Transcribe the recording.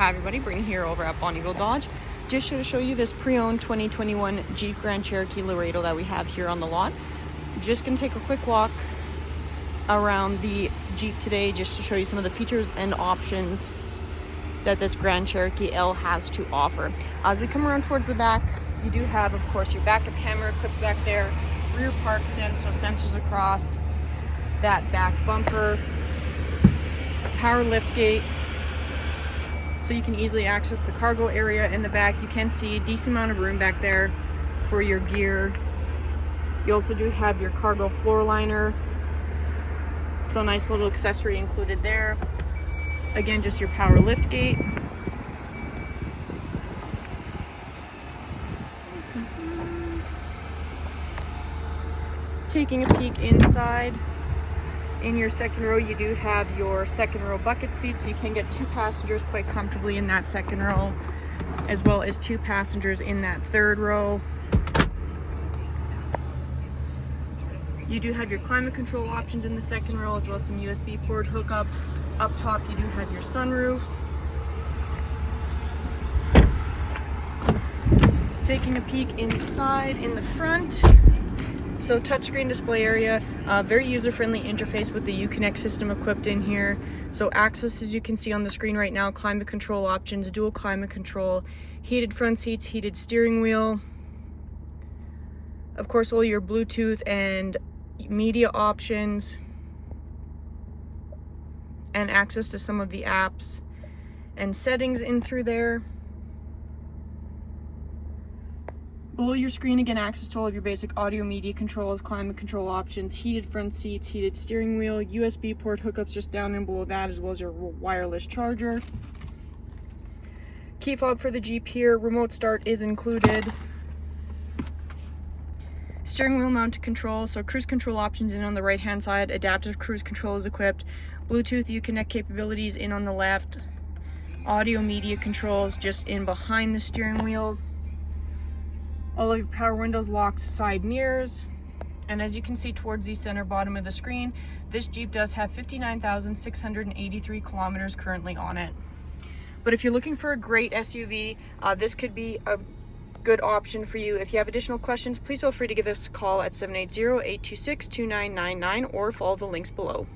Hi everybody, Brittany here over at Bonneville Dodge. Just here to show you this pre-owned 2021 Jeep Grand Cherokee Laredo that we have here on the lot. Just gonna take a quick walk around the Jeep today just to show you some of the features and options that this Grand Cherokee L has to offer. As we come around towards the back, you do have, of course, your backup camera equipped back there, rear park sense, so sensors across that back bumper, power lift gate, so you can easily access the cargo area in the back. You can see a decent amount of room back there for your gear. You also do have your cargo floor liner, so nice little accessory included there. Again, just your power lift gate. Taking a peek inside, in your second row, you do have your second row bucket seats, so you can get two passengers quite comfortably in that second row, as well as two passengers in that third row. You do have your climate control options in the second row, as well as some USB port hookups. Up top, you do have your sunroof. Taking a peek inside in the front. So touchscreen display area, very user-friendly interface with the Uconnect system equipped in here. So access, as you can see on the screen right now, climate control options, dual climate control, heated front seats, heated steering wheel. Of course, all your Bluetooth and media options, and access to some of the apps and settings in through there. Below your screen, again, access to all of your basic audio media controls, climate control options, heated front seats, heated steering wheel, USB port hookups just down and below that, as well as your wireless charger. Key fob for the Jeep here, remote start is included. Steering wheel mounted controls, so cruise control options in on the right hand side, adaptive cruise control is equipped, Bluetooth Uconnect capabilities in on the left, audio media controls just in behind the steering wheel. All of your power windows, locks, side mirrors, and as you can see towards the center bottom of the screen, this Jeep does have 59,683 kilometers currently on it. But if you're looking for a great SUV, this could be a good option for you. If you have additional questions, please feel free to give us a call at 780-826-2999 or follow the links below.